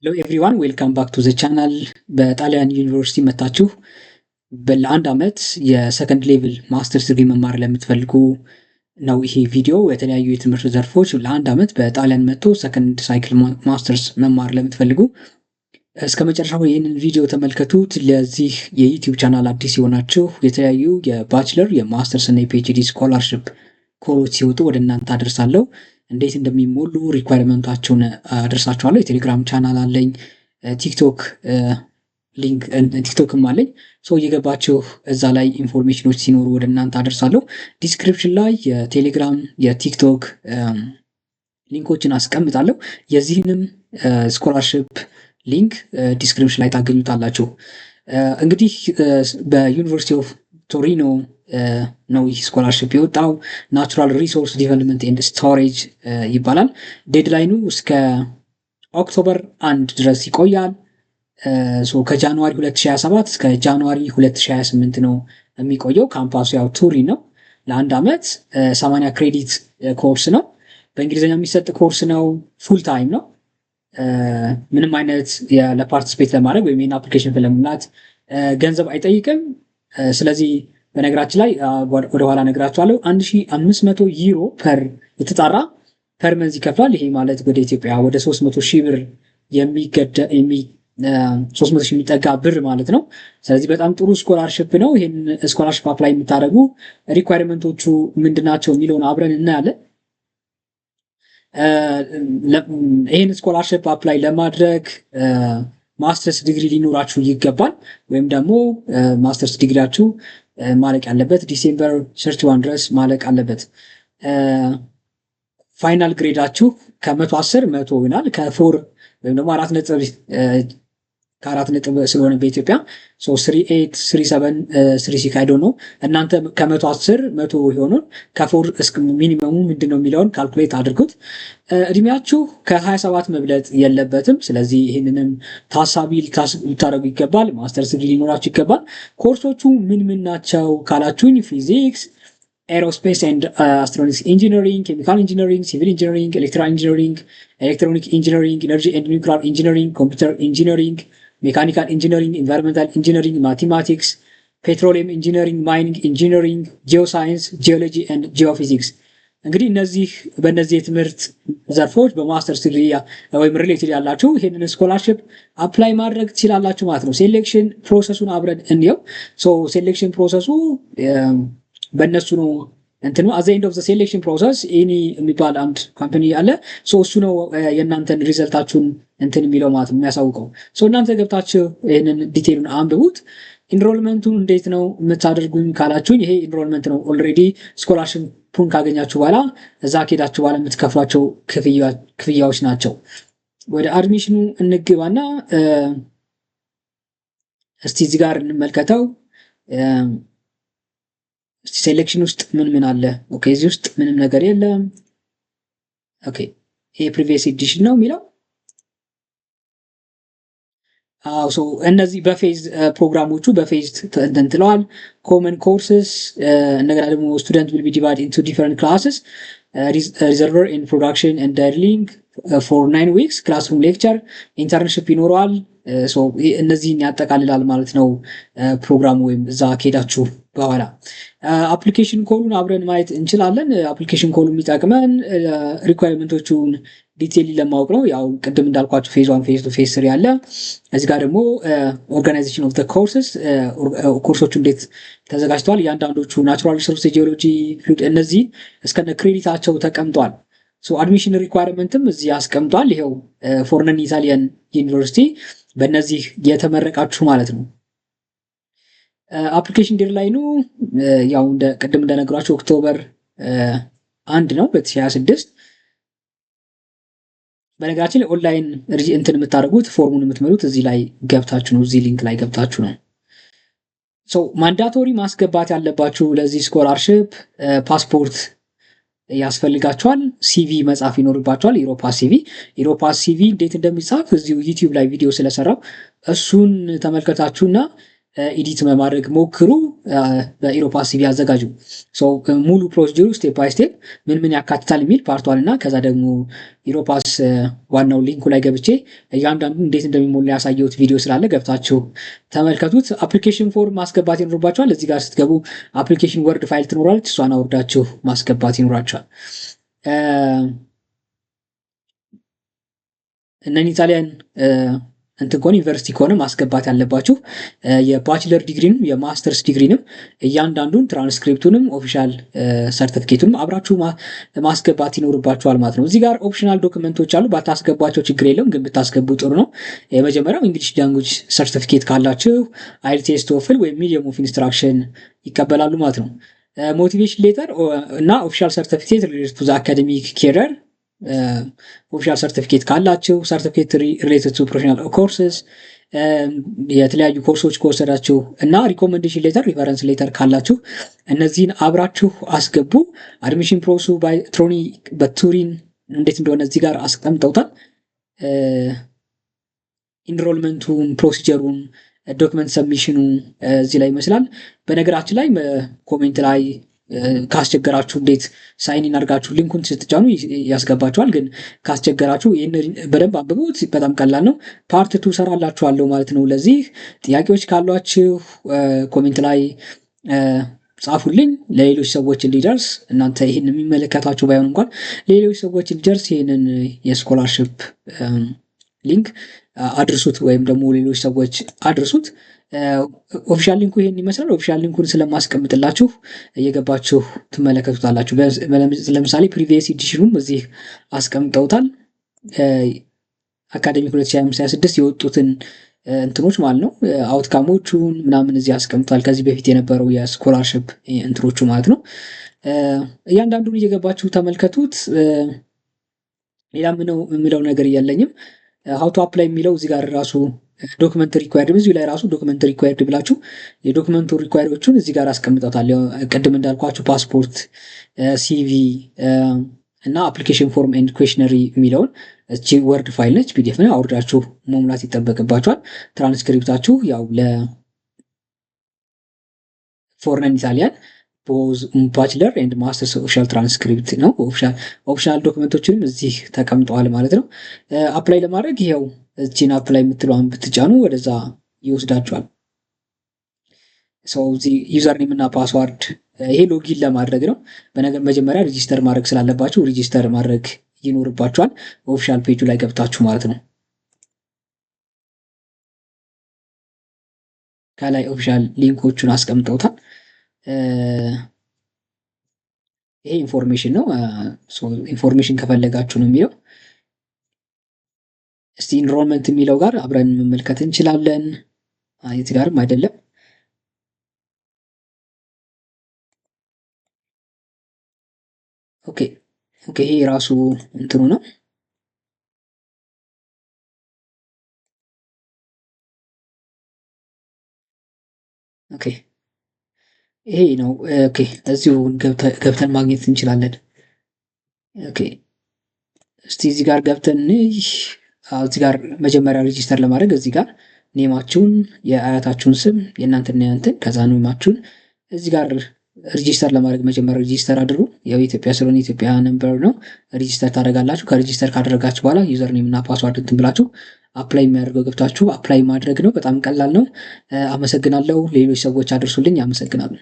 ሄሎ ኤቭሪዋን ዌልካም ባክ ቱ ዘ ቻናል። በጣሊያን ዩኒቨርሲቲ መታችሁ ለአንድ ዓመት የሰከንድ ሌቭል ማስተርስ ዲግሪ መማር ለምትፈልጉ ነው ይሄ ቪዲዮ። የተለያዩ የትምህርት ዘርፎች ለአንድ ዓመት በጣሊያን መጥቶ ሰከንድ ሳይክል ማስተርስ መማር ለምትፈልጉ እስከ መጨረሻው ይህንን ቪዲዮ ተመልከቱት። ለዚህ የዩቲዩብ ቻናል አዲስ የሆናችሁ የተለያዩ የባችለር የማስተርስ እና የፒኤችዲ ስኮላርሽፕ ኮሎች ሲወጡ ወደ እናንተ አደርሳለሁ። እንዴት እንደሚሞሉ ሪኳየርመንታቸውን አደርሳችኋለሁ። የቴሌግራም ቻናል አለኝ፣ ቲክቶክ ሊንክ ቲክቶክም አለኝ። እየገባችሁ እዛ ላይ ኢንፎርሜሽኖች ሲኖሩ ወደ እናንተ አደርሳለሁ። ዲስክሪፕሽን ላይ የቴሌግራም የቲክቶክ ሊንኮችን አስቀምጣለሁ። የዚህንም ስኮላርሽፕ ሊንክ ዲስክሪፕሽን ላይ ታገኙታላችሁ። እንግዲህ በዩኒቨርሲቲ ኦፍ ቶሪኖ ነው ይህ ስኮላርሽፕ የወጣው። ናቹራል ሪሶርስ ዲቨሎፕመንት ኤንድ ስቶሬጅ ይባላል። ዴድላይኑ እስከ ኦክቶበር 1 ድረስ ይቆያል። ከጃንዋሪ 2027 እስከ ጃንዋሪ 2028 ነው የሚቆየው። ካምፓሱ ያው ቱሪን ነው። ለአንድ ዓመት 80 ክሬዲት ኮርስ ነው። በእንግሊዝኛ የሚሰጥ ኮርስ ነው። ፉል ታይም ነው። ምንም አይነት ለፓርቲስፔት ለማድረግ ወይም ይህን አፕሊኬሽን ለመሙላት ገንዘብ አይጠይቅም። ስለዚህ በነገራችን ላይ ወደኋላ ነግራችኋለሁ። 1500 ዩሮ ፐር የተጣራ ፐር መንዝ ይከፍላል። ይሄ ማለት ወደ ኢትዮጵያ ወደ 300 ሺህ ብር 300 ሺህ የሚጠጋ ብር ማለት ነው። ስለዚህ በጣም ጥሩ ስኮላርሽፕ ነው። ይህን ስኮላርሽፕ አፕላይ የምታደርጉ ሪኳየርመንቶቹ ምንድናቸው የሚለውን አብረን እናያለን። ይህን ስኮላርሽፕ አፕላይ ለማድረግ ማስተርስ ዲግሪ ሊኖራችሁ ይገባል። ወይም ደግሞ ማስተርስ ዲግሪያችሁ ማለቅ ያለበት ዲሴምበር 31 ድረስ ማለቅ አለበት። ፋይናል ግሬዳችሁ ከ110 100 ይሆናል። ከ4 ወይም ደግሞ 4 ነጥብ ስለሆነ በኢትዮጵያ 38 37 36 አይዶ ነው። እናንተ ከ110 100 ይሆኑን ከ4 እስከ ሚኒመሙ ምንድነው የሚለውን ካልኩሌት አድርጉት። እድሜያችሁ ከ27 መብለጥ የለበትም። ስለዚህ ይህንንም ታሳቢ ልታደርጉ ይገባል። ማስተርስ ዲግሪ ሊኖራችሁ ይገባል። ኮርሶቹ ምን ምን ናቸው ካላችሁኝ ፊዚክስ፣ ኤሮስፔስ ኤንድ አስትሮኖቲክስ ኢንጂነሪንግ፣ ኬሚካል ኢንጂነሪንግ፣ ሲቪል ኢንጂነሪንግ፣ ኤሌክትሪካል ኢንጂነሪንግ፣ ኤሌክትሮኒክ ኢንጂነሪንግ፣ ኢነርጂ ኤንድ ኒውክሊየር ኢንጂነሪንግ፣ ኮምፒውተር ኢንጂነሪንግ፣ ሜካኒካል ኢንጂነሪንግ፣ ኢንቫይሮንመንታል ኢንጂነሪንግ፣ ማቴማቲክስ፣ ፔትሮሊየም ኢንጂነሪንግ፣ ማይኒንግ ኢንጂነሪንግ፣ ጂኦሳይንስ፣ ጂኦሎጂ ኤንድ ጂኦፊዚክስ። እንግዲህ በእነዚህ የትምህርት ዘርፎች በማስተርስ ዲግሪ ወይም ሪሌትድ ያላችሁ ይህንን ስኮላርሽፕ አፕላይ ማድረግ ትችላላችሁ ማለት ነው። ሴሌክሽን ፕሮሰሱን አብረን እንየው። ሴሌክሽን ፕሮሰሱ በእነሱ ነው እንትኑ አዘ ኤንድ ኦፍ ዘ ሴሌክሽን ፕሮሰስ ኤኒ የሚባል አንድ ካምፓኒ አለ። እሱ ነው የእናንተን ሪዘልታችሁን እንትን የሚለው ማለት የሚያሳውቀው። እናንተ ገብታችሁ ይህንን ዲቴይሉን አንብቡት። ኢንሮልመንቱን እንዴት ነው የምታደርጉኝ ካላችሁኝ ይሄ ኢንሮልመንት ነው። ኦልሬዲ ስኮላርሽፑን ካገኛችሁ በኋላ እዛ ከሄዳችሁ በኋላ የምትከፍሏቸው ክፍያዎች ናቸው። ወደ አድሚሽኑ እንግባና እስቲ እዚህ ጋር እንመልከተው። ሴሌክሽን ውስጥ ምን አለ? ኦኬ እዚህ ውስጥ ምንም ነገር የለም። ኦኬ ይሄ ፕሪቪየስ ኤዲሽን ነው የሚለው። እነዚህ በፌዝ ፕሮግራሞቹ በፌዝ ተንትለዋል። ኮመን ኮርስስ እንደገና ደግሞ ስቱደንት ዊል ቢ ዲቫይድድ ኢንቱ ዲፈረንት ክላስስ ሪዘርቨር ኢን ፕሮዳክሽን ኤንድ ዳይሊንግ ፎር 9 ዊክስ ክላስሩም ሌክቸር ኢንተርንሽፕ ይኖረዋል። እነዚህን ያጠቃልላል ማለት ነው ፕሮግራሙ። ወይም እዛ ከሄዳችሁ በኋላ አፕሊኬሽን ኮሉን አብረን ማየት እንችላለን። አፕሊኬሽን ኮሉ የሚጠቅመን ሪኳየርመንቶቹን ዲቴይል ለማወቅ ነው። ያው ቅድም እንዳልኳችሁ ፌዝ 1 ፌዝ 2 ፌዝ 3 ያለ። እዚህ ጋር ደግሞ ኦርጋናይዜሽን ኦፍ ዘ ኮርስስ ኮርሶቹ እንዴት ተዘጋጅተዋል። እያንዳንዶቹ ናቹራል ሪሶርስ፣ ጂኦሎጂ፣ ፍሉድ እነዚህ እስከነ ክሬዲታቸው ተቀምጧል። አድሚሽን ሪኳየርመንትም እዚህ አስቀምጧል። ይሄው ፎርነን ኢታሊያን ዩኒቨርሲቲ በእነዚህ የተመረቃችሁ ማለት ነው። አፕሊኬሽን ዴድላይኑ ያው ቅድም እንደነገሯችሁ ኦክቶበር 1 ነው 2026። በነገራችን ላይ ኦንላይን እንትን የምታደርጉት ፎርሙን የምትመሉት እዚህ ላይ ገብታችሁ ነው። እዚህ ሊንክ ላይ ገብታችሁ ነው። ማንዳቶሪ ማስገባት ያለባችሁ ለዚህ ስኮላርሽፕ ፓስፖርት ያስፈልጋቸዋል። ሲቪ መጻፍ ይኖርባቸዋል። ኢሮፓስ ሲቪ እንዴት እንደሚጻፍ እዚሁ ዩቲዩብ ላይ ቪዲዮ ስለሰራው እሱን ተመልከታችሁና ኢዲት በማድረግ ሞክሩ። በኢሮፓ ሲቪ አዘጋጁ። ሙሉ ፕሮሲጀሩ ስቴፕ ባይ ስቴፕ ምን ምን ያካትታል የሚል ፓርቷል እና ከዛ ደግሞ ኢሮፓስ ዋናው ሊንኩ ላይ ገብቼ እያንዳንዱ እንዴት እንደሚሞላ ያሳየሁት ቪዲዮ ስላለ ገብታችሁ ተመልከቱት። አፕሊኬሽን ፎርም ማስገባት ይኖርባችኋል። እዚህ ጋር ስትገቡ አፕሊኬሽን ወርድ ፋይል ትኖራለች። እሷን አውርዳችሁ ማስገባት ይኖራችኋል። እነዚህ ጣሊያን እንትን ከሆነ ዩኒቨርሲቲ ከሆነ ማስገባት ያለባችሁ የባችለር ዲግሪንም የማስተርስ ዲግሪንም እያንዳንዱን ትራንስክሪፕቱንም ኦፊሻል ሰርቲፊኬቱንም አብራችሁ ማስገባት ይኖርባችኋል ማለት ነው። እዚህ ጋር ኦፕሽናል ዶክመንቶች አሉ። ባታስገባቸው ችግር የለውም፣ ግን ብታስገቡ ጥሩ ነው። የመጀመሪያው እንግሊሽ ላንጉጅ ሰርቲፊኬት ካላችሁ አይኤልቲኤስ፣ ቶፍል ወይም ሚዲየም ኦፍ ኢንስትራክሽን ይቀበላሉ ማለት ነው። ሞቲቬሽን ሌተር እና ኦፊሻል ሰርቲፊኬት ሪሌትድ ቱ ዘ አካዴሚክ ኬሪየር ኦፊሻል ሰርቲፊኬት ካላችሁ፣ ሰርቲፊኬት ሪሌትድ ቱ ፕሮፌሽናል ኮርስስ የተለያዩ ኮርሶች ከወሰዳችሁ እና ሪኮመንዴሽን ሌተር ሪፈረንስ ሌተር ካላችሁ እነዚህን አብራችሁ አስገቡ። አድሚሽን ፕሮሱ በቱሪን እንዴት እንደሆነ እዚህ ጋር አስቀምጠውታል። ኢንሮልመንቱን፣ ፕሮሲጀሩን፣ ዶክመንት ሰብሚሽኑ እዚህ ላይ ይመስላል። በነገራችን ላይ ኮሜንት ላይ ካስቸገራችሁ እንዴት ሳይን አድርጋችሁ ሊንኩን ስትጫኑ ያስገባችኋል። ግን ካስቸገራችሁ ይህን በደንብ አንብቡት። በጣም ቀላል ነው። ፓርት ቱ ሰራላችኋለሁ ማለት ነው። ለዚህ ጥያቄዎች ካሏችሁ ኮሜንት ላይ ጻፉልኝ፣ ለሌሎች ሰዎች እንዲደርስ። እናንተ ይህን የሚመለከታችሁ ባይሆን እንኳን ለሌሎች ሰዎች እንዲደርስ ይህንን የስኮላርሽፕ ሊንክ አድርሱት፣ ወይም ደግሞ ሌሎች ሰዎች አድርሱት። ኦፊሻል ሊንኩ ይሄን ይመስላል። ኦፊሻል ሊንኩን ስለማስቀምጥላችሁ እየገባችሁ ትመለከቱታላችሁ። ለምሳሌ ፕሪቪየስ ኤዲሽኑም እዚህ አስቀምጠውታል። አካዴሚክ 2026 የወጡትን እንትኖች ማለት ነው፣ አውትካሞቹን ምናምን እዚህ አስቀምጧል። ከዚህ በፊት የነበረው የስኮላርሽፕ እንትኖቹ ማለት ነው። እያንዳንዱን እየገባችሁ ተመልከቱት። ሌላ የምለው ነገር የለኝም። ሀው ቱ አፕላይ የሚለው እዚህ ጋር ራሱ ዶክመንት ሪኳየርድ እዚሁ ላይ ራሱ ዶክመንት ሪኳየርድ ብላችሁ የዶክመንቱ ሪኳየሮቹን እዚህ ጋር አስቀምጠታል። ቅድም እንዳልኳችሁ ፓስፖርት፣ ሲቪ እና አፕሊኬሽን ፎርም ኤንድ ኩዌሽነሪ የሚለውን እቺ ወርድ ፋይል ነች፣ ፒዲኤፍ ነው፣ አውርዳችሁ መሙላት ይጠበቅባችኋል። ትራንስክሪፕታችሁ ያው ለፎረን ኢታሊያን ባችለር ኤንድ ማስተርስ ኦፊሻል ትራንስክሪፕት ነው። ኦፊሻል ዶክመንቶችንም እዚህ ተቀምጠዋል ማለት ነው። አፕላይ ለማድረግ ይኸው እቺን አፕላይ የምትለዋን ብትጫኑ ወደዛ ይወስዳችኋል። እዚህ ዩዘር ኔም እና ፓስዋርድ ይሄ ሎጊን ለማድረግ ነው። መጀመሪያ ሬጂስተር ማድረግ ስላለባችሁ ሬጂስተር ማድረግ ይኖርባችኋል። ኦፊሻል ፔጁ ላይ ገብታችሁ ማለት ነው። ከላይ ኦፊሻል ሊንኮቹን አስቀምጠውታል። ይሄ ኢንፎርሜሽን ነው። ኢንፎርሜሽን ከፈለጋችሁ ነው የሚለው። እስቲ ኢንሮልመንት የሚለው ጋር አብረን መመልከት እንችላለን። የት ጋርም አይደለም። ኦኬ ይሄ ራሱ እንትኑ ነው። ኦኬ ይሄ ነው። ኦኬ እዚሁ ገብተን ማግኘት እንችላለን። ኦኬ እስቲ እዚህ ጋር ገብተን እዚህ ጋር መጀመሪያ ሬጂስተር ለማድረግ እዚህ ጋር ኔማችሁን፣ የአያታችሁን ስም፣ የእናንተና ያንተን፣ ከዛ ኔማችሁን እዚህ ጋር ሬጂስተር ለማድረግ መጀመሪያ ሬጂስተር አድርጉ። ያው ኢትዮጵያ ስለሆነ ኢትዮጵያ ነምበር ነው። ሬጂስተር ታደርጋላችሁ። ከሬጂስተር ካደረጋችሁ በኋላ ዩዘር ኔም እና ፓስዋርድ እንትን ብላችሁ አፕላይ የሚያደርገው ገብታችሁ አፕላይ ማድረግ ነው። በጣም ቀላል ነው። አመሰግናለሁ። ሌሎች ሰዎች አድርሱልኝ። አመሰግናለሁ።